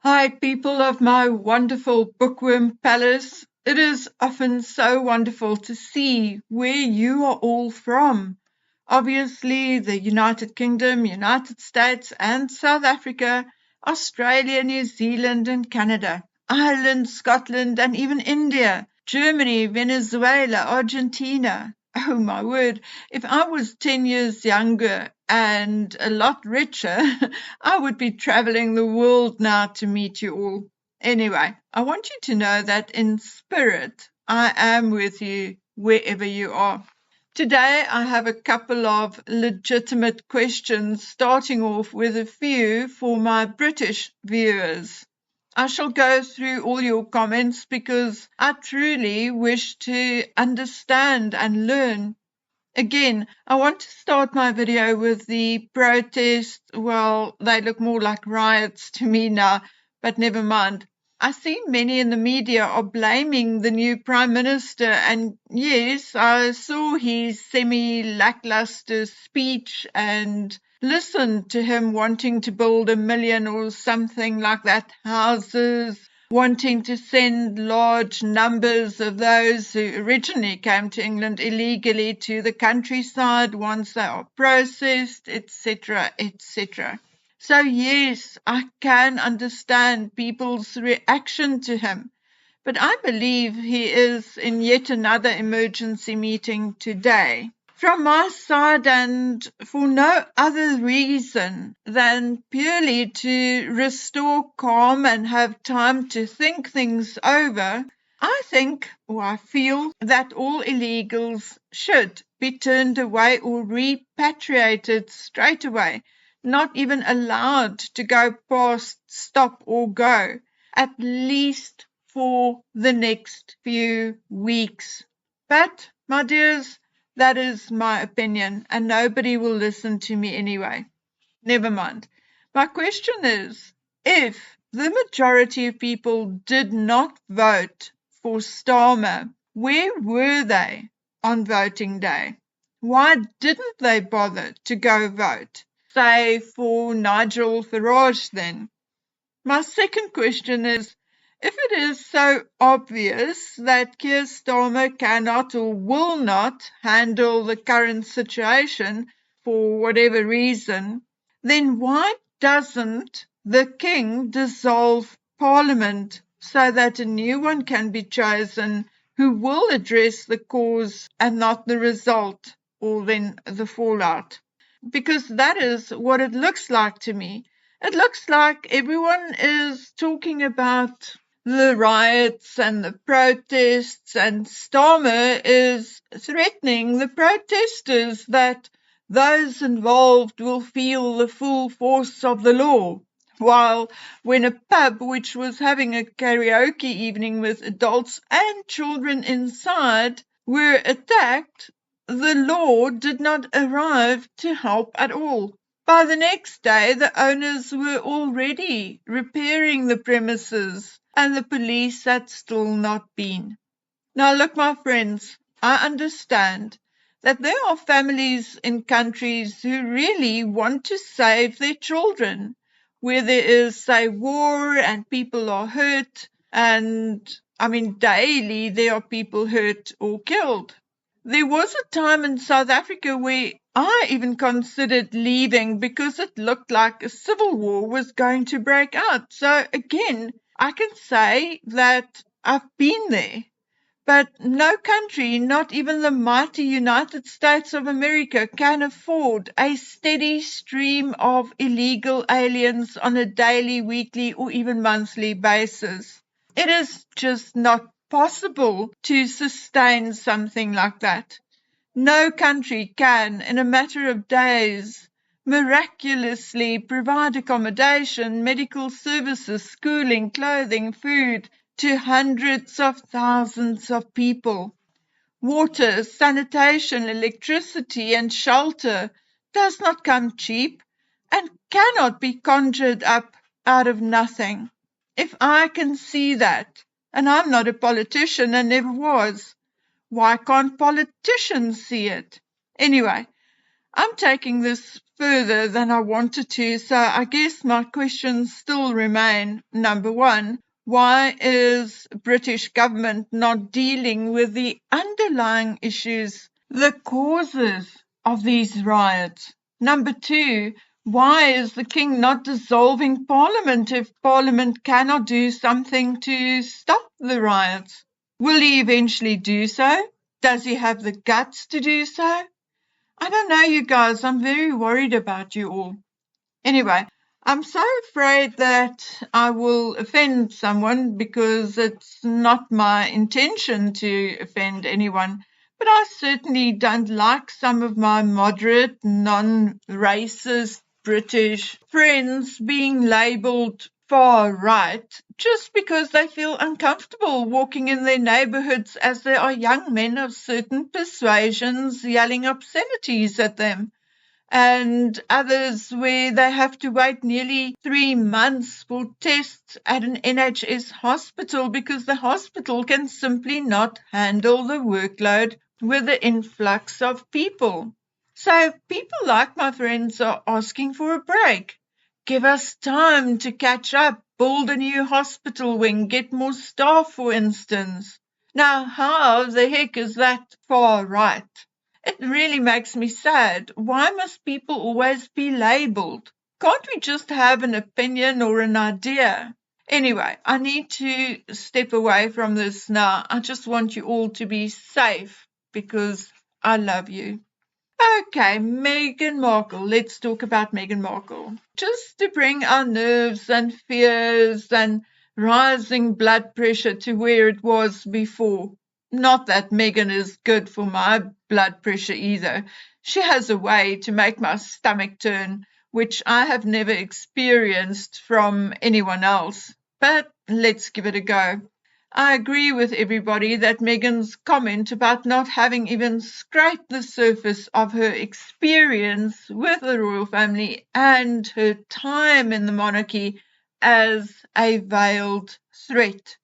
Hi, people of my wonderful bookworm palace. It is often so wonderful to see where you are all from. Obviously, the United Kingdom, United States, and South Africa, Australia, New Zealand, and Canada, Ireland, Scotland, and even India, Germany, Venezuela, Argentina. Oh my word, if I was 10 years younger and a lot richer, I would be traveling the world now to meet you all. Anyway, I want you to know that in spirit, I am with you wherever you are. Today, I have a couple of legitimate questions, starting off with a few for my British viewers. I shall go through all your comments because I truly wish to understand and learn. Again, I want to start my video with the protests. Well, they look more like riots to me now, but never mind. I see many in the media are blaming the new Prime Minister, and yes, I saw his semi-lackluster speech and listened to him wanting to build 1 million or something like that houses, wanting to send large numbers of those who originally came to England illegally to the countryside once they are processed, etc., etc. So yes, I can understand people's reaction to him, but I believe he is in yet another emergency meeting today. From my side, and for no other reason than purely to restore calm and have time to think things over, I think, or I feel, that all illegals should be turned away or repatriated straight away, not even allowed to go past stop or go, at least for the next few weeks. But, my dears, that is my opinion, and nobody will listen to me anyway. Never mind. My question is, if the majority of people did not vote for Starmer, where were they on voting day? Why didn't they bother to go vote? Say for Nigel Farage then. My second question is, if it is so obvious that Keir Starmer cannot or will not handle the current situation for whatever reason, then why doesn't the King dissolve Parliament so that a new one can be chosen who will address the cause and not the result or then the fallout? Because that is what it looks like to me. It looks like everyone is talking about the riots and the protests, and Starmer is threatening the protesters that those involved will feel the full force of the law. While when a pub which was having a karaoke evening with adults and children inside were attacked, the law did not arrive to help at all. By the next day, the owners were already repairing the premises, and the police had still not been. Now, look, my friends, I understand that there are families in countries who really want to save their children, where there is, say, war and people are hurt, and, daily there are people hurt or killed. There was a time in South Africa where I even considered leaving because it looked like a civil war was going to break out. So again, I can say that I've been there. But no country, not even the mighty United States of America, can afford a steady stream of illegal aliens on a daily, weekly, or even monthly basis. It is just not possible to sustain something like that. No country can, in a matter of days, miraculously provide accommodation, medical services, schooling, clothing, food to hundreds of thousands of people. Water, sanitation, electricity, and shelter does not come cheap and cannot be conjured up out of nothing. If I can see that, and I'm not a politician and never was, why can't politicians see it? Anyway, I'm taking this further than I wanted to, so I guess my questions still remain. Number one, why is British government not dealing with the underlying issues, the causes of these riots? Number two, why is the King not dissolving Parliament if Parliament cannot do something to stop the riots? Will he eventually do so? Does he have the guts to do so? I don't know, you guys. I'm very worried about you all. Anyway, I'm so afraid that I will offend someone because it's not my intention to offend anyone. But I certainly don't like some of my moderate, non-racist British friends being labelled far right just because they feel uncomfortable walking in their neighbourhoods as there are young men of certain persuasions yelling obscenities at them, and others where they have to wait nearly 3 months for tests at an NHS hospital because the hospital can simply not handle the workload with the influx of people. So people like my friends are asking for a break. Give us time to catch up, build a new hospital wing, get more staff, for instance. Now, how the heck is that far right? It really makes me sad. Why must people always be labelled? Can't we just have an opinion or an idea? Anyway, I need to step away from this now. I just want you all to be safe because I love you. Okay, Meghan Markle. Let's talk about Meghan Markle. Just to bring our nerves and fears and rising blood pressure to where it was before. Not that Meghan is good for my blood pressure either. She has a way to make my stomach turn, which I have never experienced from anyone else. But let's give it a go. I agree with everybody that Meghan's comment about not having even scraped the surface of her experience with the royal family and her time in the monarchy as a veiled threat.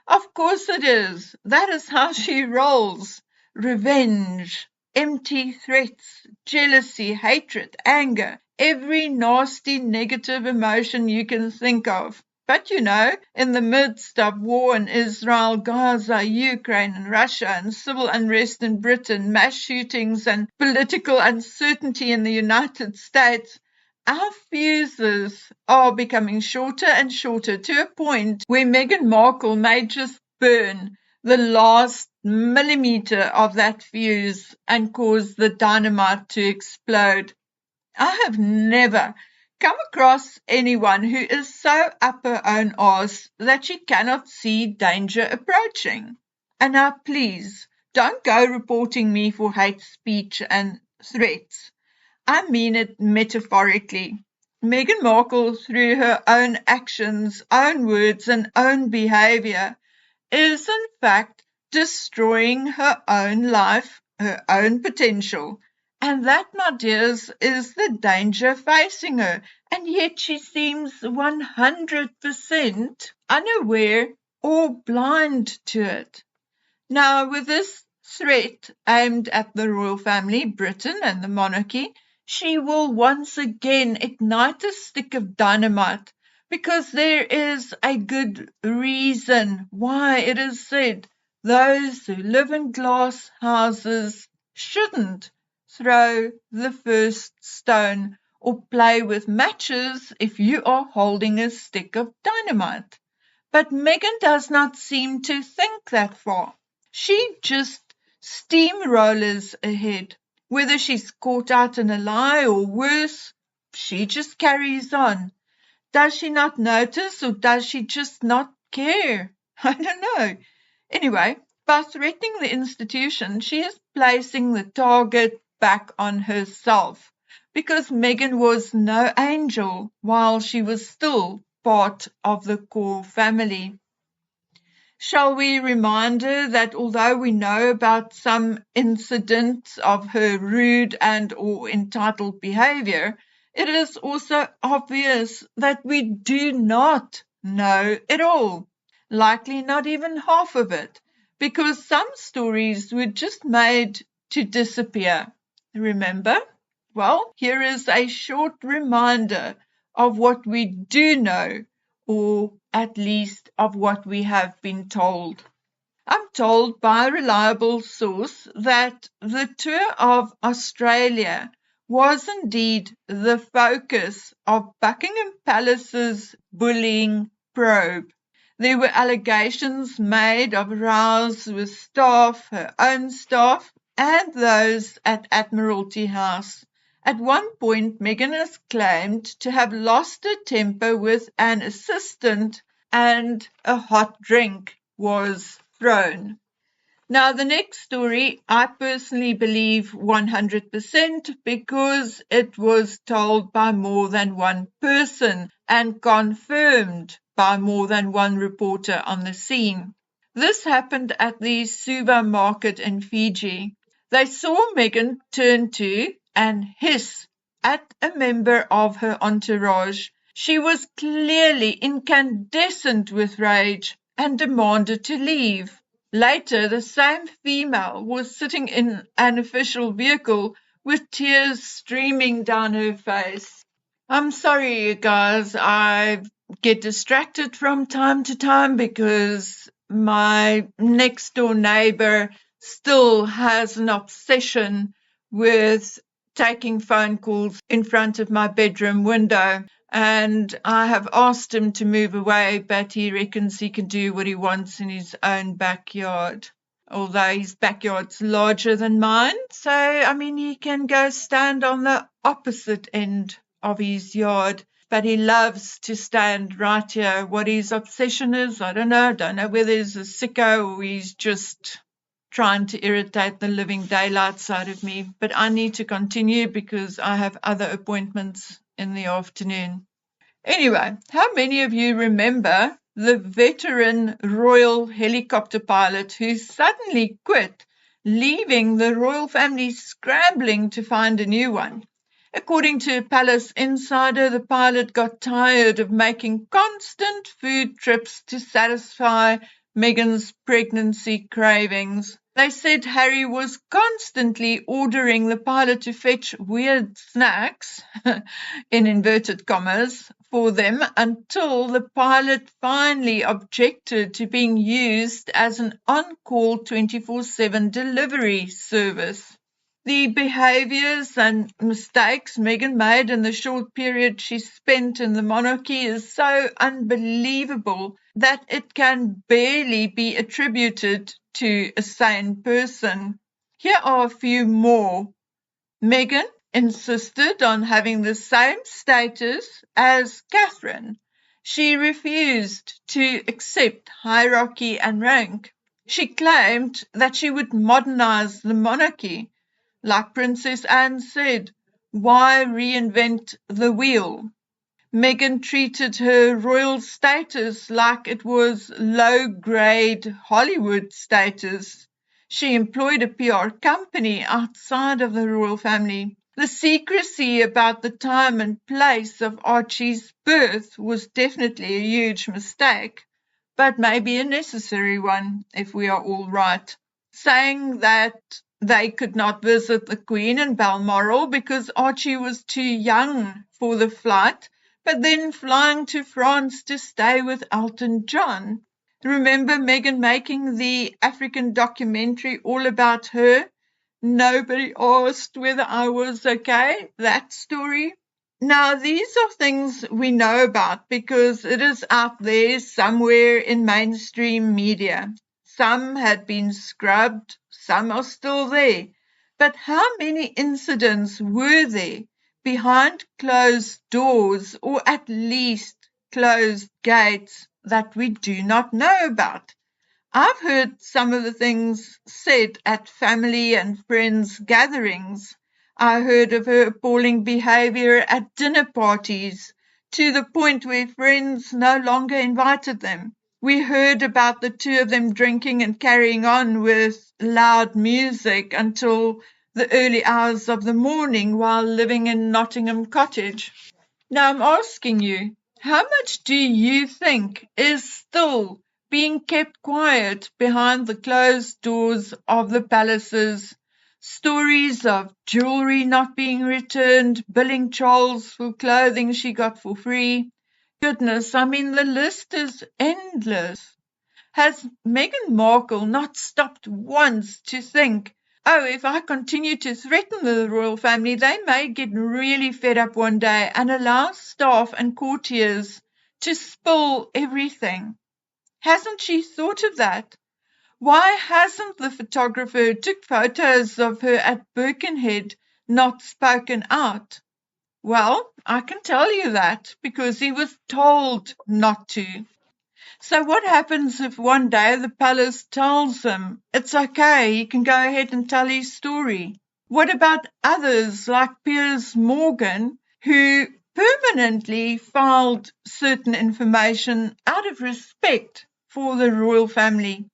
Of course it is. That is how she rolls. Revenge, empty threats, jealousy, hatred, anger, every nasty negative emotion you can think of. But in the midst of war in Israel, Gaza, Ukraine, and Russia, and civil unrest in Britain, mass shootings, and political uncertainty in the United States, our fuses are becoming shorter and shorter to a point where Meghan Markle may just burn the last millimeter of that fuse and cause the dynamite to explode. I have never come across anyone who is so up her own arse that she cannot see danger approaching. And now please, don't go reporting me for hate speech and threats. I mean it metaphorically. Meghan Markle, through her own actions, own words, and own behaviour, is in fact destroying her own life, her own potential. And that, my dears, is the danger facing her. And yet she seems 100% unaware or blind to it. Now, with this threat aimed at the royal family, Britain, and the monarchy, she will once again ignite a stick of dynamite because there is a good reason why it is said those who live in glass houses shouldn't throw the first stone or play with matches if you are holding a stick of dynamite. But Meghan does not seem to think that far. She just steamrollers ahead. Whether she's caught out in a lie or worse, she just carries on. Does she not notice or does she just not care? I don't know. Anyway, by threatening the institution, she is placing the target back on herself because Meghan was no angel while she was still part of the core family. Shall we remind her that although we know about some incidents of her rude and or entitled behavior, it is also obvious that we do not know it all, likely not even half of it, because some stories were just made to disappear. Remember? Well, here is a short reminder of what we do know, or at least of what we have been told. I'm told by a reliable source that the tour of Australia was indeed the focus of Buckingham Palace's bullying probe. There were allegations made of rows with staff, her own staff, and those at Admiralty House. At one point, Meghan is claimed to have lost her temper with an assistant and a hot drink was thrown. Now, the next story, I personally believe 100% because it was told by more than one person and confirmed by more than one reporter on the scene. This happened at the Suva market in Fiji. They saw Meghan turn to and hiss at a member of her entourage. She was clearly incandescent with rage and demanded to leave. Later, the same female was sitting in an official vehicle with tears streaming down her face. I'm sorry, you guys. I get distracted from time to time because my next door neighbor still has an obsession with taking phone calls in front of my bedroom window. And I have asked him to move away, but he reckons he can do what he wants in his own backyard. Although his backyard's larger than mine, so, I mean, he can go stand on the opposite end of his yard, but he loves to stand right here. What his obsession is, I don't know. Don't know whether he's a sicko or he's just trying to irritate the living daylights out of me. But I need to continue because I have other appointments in the afternoon. Anyway, how many of you remember the veteran royal helicopter pilot who suddenly quit, leaving the royal family scrambling to find a new one? According to a palace insider, the pilot got tired of making constant food trips to satisfy Meghan's pregnancy cravings. They said Harry was constantly ordering the pilot to fetch weird snacks, in inverted commas, for them until the pilot finally objected to being used as an on-call 24/7 delivery service. The behaviours and mistakes Meghan made in the short period she spent in the monarchy is so unbelievable that it can barely be attributed to a sane person. Here are a few more. Meghan insisted on having the same status as Catherine. She refused to accept hierarchy and rank. She claimed that she would modernize the monarchy. Like Princess Anne said, why reinvent the wheel? Meghan treated her royal status like it was low-grade Hollywood status. She employed a PR company outside of the royal family. The secrecy about the time and place of Archie's birth was definitely a huge mistake, but maybe a necessary one if we are all right. Saying that they could not visit the Queen in Balmoral because Archie was too young for the flight, but then flying to France to stay with Elton John. Remember Meghan making the African documentary all about her? Nobody asked whether I was okay, that story. Now, these are things we know about because it is out there somewhere in mainstream media. Some had been scrubbed, some are still there. But how many incidents were there behind closed doors or at least closed gates that we do not know about? I've heard some of the things said at family and friends gatherings. I heard of her appalling behaviour at dinner parties, to the point where friends no longer invited them. We heard about the two of them drinking and carrying on with loud music until the early hours of the morning while living in Nottingham Cottage. Now I'm asking you, how much do you think is still being kept quiet behind the closed doors of the palaces? Stories of jewelry not being returned, billing Charles for clothing she got for free. Goodness, I mean, the list is endless. Has Meghan Markle not stopped once to think, oh, if I continue to threaten the royal family, they may get really fed up one day and allow staff and courtiers to spill everything? Hasn't she thought of that? Why hasn't the photographer who took photos of her at Birkenhead not spoken out? Well, I can tell you that because he was told not to. So what happens if one day the palace tells him it's okay, he can go ahead and tell his story? What about others like Piers Morgan, who permanently filed certain information out of respect for the royal family?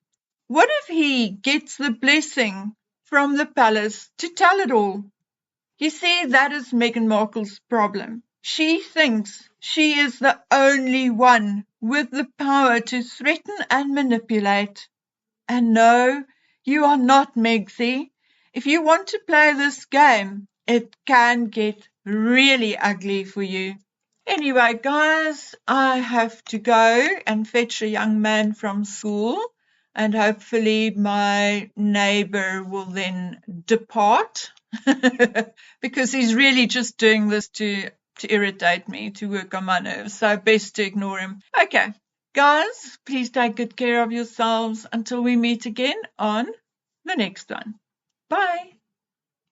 What if he gets the blessing from the palace to tell it all? You see, that is Meghan Markle's problem. She thinks she is the only one with the power to threaten and manipulate. And no, you are not, Megsy. If you want to play this game, it can get really ugly for you. Anyway, guys, I have to go and fetch a young man from school, and hopefully my neighbor will then depart because he's really just doing this to irritate me, to work on my nerves. So best to ignore him. Okay, guys, please take good care of yourselves until we meet again on the next one. Bye.